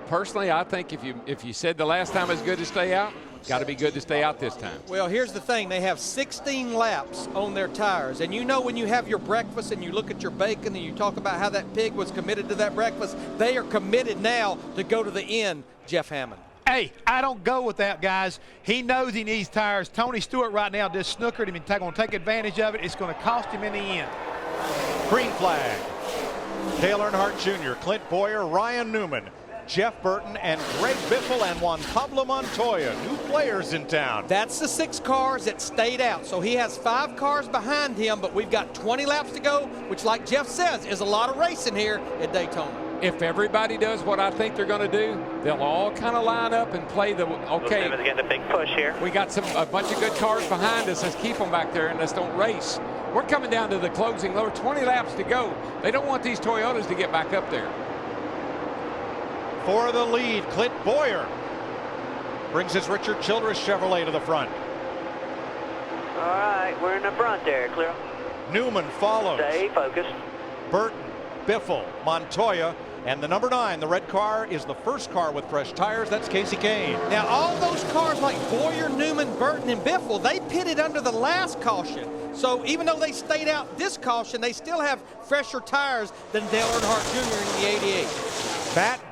personally, I think if you said the last time it was good to stay out, got to be good to stay out this time. Well, here's the thing. They have 16 laps on their tires. And you know when you have your breakfast and you look at your bacon and you talk about how that pig was committed to that breakfast, they are committed now to go to the end, Jeff Hammond. Hey, I don't go with that, guys. He knows he needs tires. Tony Stewart right now just snookered him and going to take advantage of it. It's going to cost him in the end. Green flag. Dale Earnhardt Jr., Clint Bowyer, Ryan Newman, Jeff Burton, and Greg Biffle and Juan Pablo Montoya, new players in town. That's the 6 cars that stayed out. So he has 5 cars behind him, but we've got 20 laps to go, which, like Jeff says, is a lot of racing here at Daytona. If everybody does what I think they're going to do, they'll all kind of line up and play the, okay, getting a big push here. We got a bunch of good cars behind us. Let's keep them back there and let's don't race. We're coming down to the closing low, 20 laps to go. They don't want these Toyotas to get back up there. For the lead, Clint Bowyer brings his Richard Childress Chevrolet to the front. All right, we're in the front there, clear. Newman follows. Stay focused. Burton, Biffle, Montoya, and the number 9, the red car, is the first car with fresh tires. That's Casey Kane. Now, all those cars like Bowyer, Newman, Burton, and Biffle, they pitted under the last caution. So even though they stayed out this caution, they still have fresher tires than Dale Earnhardt Jr. in the 88.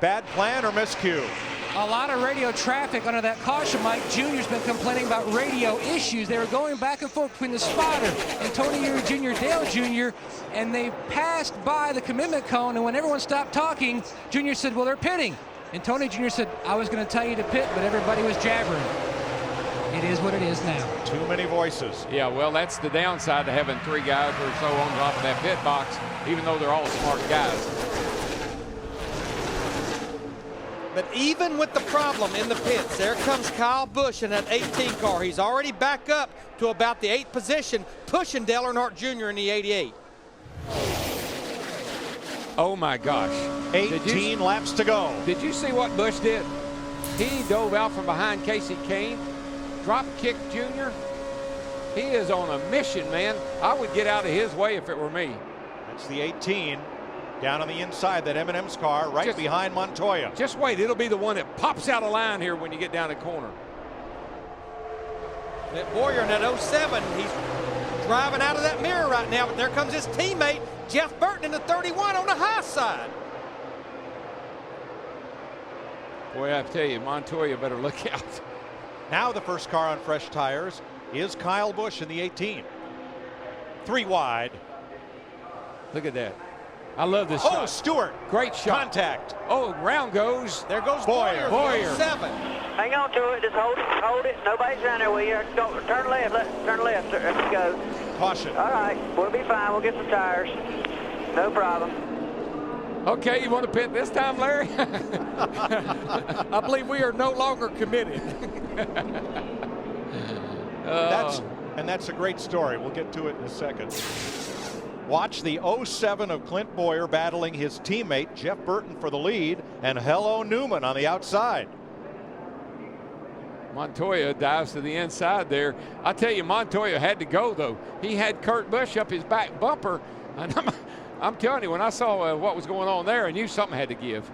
Bad plan or miscue? A lot of radio traffic under that caution. Mike Jr.'s been complaining about radio issues. They were going back and forth between the spotter and Tony Jr., Dale Jr., and they passed by the commitment cone, and when everyone stopped talking, Jr. said, well, they're pitting. And Tony Jr. said, I was going to tell you to pit, but everybody was jabbering. It is what it is now. Too many voices. Yeah, well, that's the downside to having 3 guys or so on top of that pit box, even though they're all smart guys. But even with the problem in the pits, there comes Kyle Busch in that 18 car. He's already back up to about the 8th position, pushing Dale Earnhardt Jr. in the 88. Oh, my gosh. 18 laps to go. Did you see what Busch did? He dove out from behind Casey Kane, drop kicked Jr. He is on a mission, man. I would get out of his way if it were me. That's the 18. Down on the inside, that M&M's car, right behind Montoya. Just wait, it'll be the one that pops out of line here when you get down the corner. That Bowyer in that 07, he's driving out of that mirror right now, but there comes his teammate, Jeff Burton, in the 31 on the high side. Boy, I tell you, Montoya better look out. Now the first car on fresh tires is Kyle Busch in the 18. 3 wide. Look at that. I love this shot. shot. Stewart. Great shot. Contact. Oh, round goes. There goes Bowyer. Bowyer. 7. Hang on to it. Just hold it. Nobody's around there with you. Go, turn left. Turn left. Let's go. Caution. All right. We'll be fine. We'll get some tires. No problem. Okay, you want to pit this time, Larry? I believe we are no longer committed. That's a great story. We'll get to it in a second. Watch the 07 of Clint Bowyer battling his teammate Jeff Burton for the lead, and hello Newman on the outside. Montoya dives to the inside there. I tell you, Montoya had to go, though. He had Kurt Busch up his back bumper. And I'm telling you, when I saw what was going on there, I knew something had to give.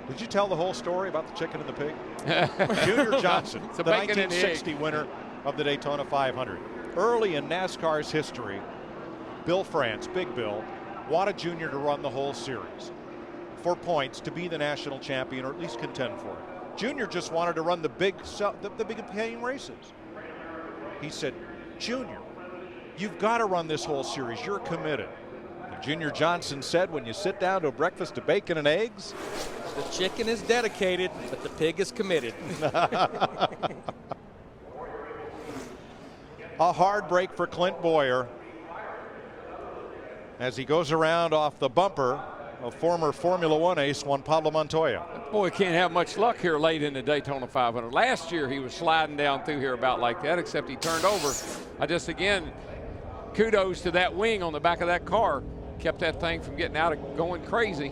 Did you tell the whole story about the chicken and the pig? Junior Johnson, the 1960 winner of the Daytona 500. Early in NASCAR's history, Bill France, Big Bill, wanted Junior to run the whole series for points to be the national champion, or at least contend for it. Junior just wanted to run the big paying races. He said, Junior, you've got to run this whole series. You're committed. And Junior Johnson said, when you sit down to a breakfast of bacon and eggs, the chicken is dedicated, but the pig is committed. A hard break for Clint Bowyer as he goes around off the bumper of former Formula One ace Juan Pablo Montoya. That boy can't have much luck here late in the Daytona 500. Last year he was sliding down through here about like that, except he turned over. Again, kudos to that wing on the back of that car. Kept that thing from getting out of going crazy.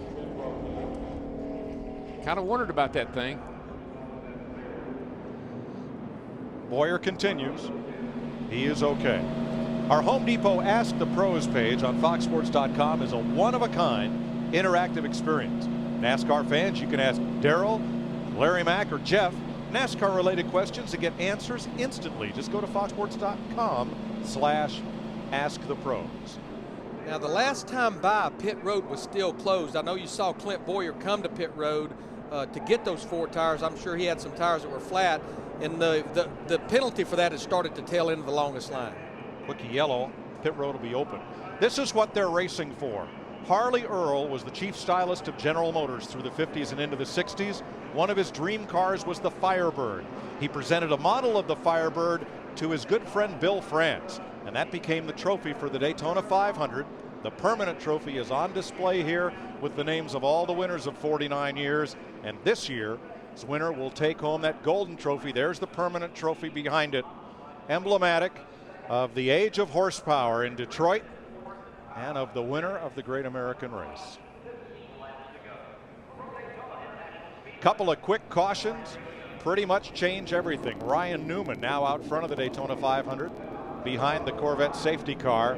Kind of wondered about that thing. Bowyer continues. He is okay. Our Home Depot Ask the Pros page on FoxSports.com is a one-of-a-kind interactive experience. NASCAR fans, you can ask Darrell, Larry Mack, or Jeff NASCAR-related questions and get answers instantly. Just go to foxsports.com/askthepros. Now, the last time by, pit road was still closed. I know you saw Clint Bowyer come to pit road to get those 4 tires. I'm sure he had some tires that were flat, and the penalty for that has started to tail into the longest line. Quick yellow, pit road will be open. This is what they're racing for. Harley Earl was the chief stylist of General Motors through the 50s and into the 60s. One of his dream cars was the Firebird. He presented a model of the Firebird to his good friend Bill France, and that became the trophy for the Daytona 500. The permanent trophy is on display here with the names of all the winners of 49 years, and this year's winner will take home that golden trophy. There's the permanent trophy behind it, emblematic of the age of horsepower in Detroit and of the winner of the Great American Race. Couple of quick cautions pretty much change everything. Ryan Newman now out front of the Daytona 500 behind the Corvette safety car.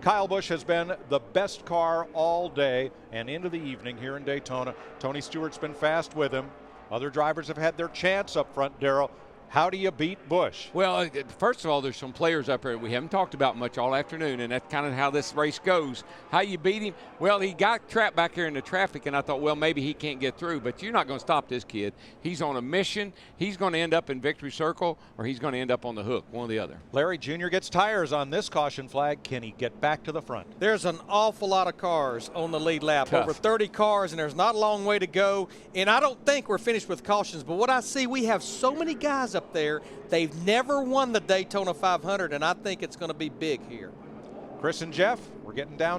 Kyle Busch has been the best car all day and into the evening here in Daytona. Tony Stewart's been fast with him. Other drivers have had their chance up front, Darrell. How do you beat Busch? Well, first of all, there's some players up there we haven't talked about much all afternoon, and that's kind of how this race goes. How you beat him? Well, he got trapped back here in the traffic, and I thought, well, maybe he can't get through, but you're not going to stop this kid. He's on a mission. He's going to end up in victory circle, or he's going to end up on the hook, one or the other. Larry Jr. gets tires on this caution flag. Can he get back to the front? There's an awful lot of cars on the lead lap, Tough. over 30 cars, and there's not a long way to go. And I don't think we're finished with cautions, but what I see, we have so many guys up there. They've never won the Daytona 500, and I think it's going to be big here. Chris and Jeff, we're getting down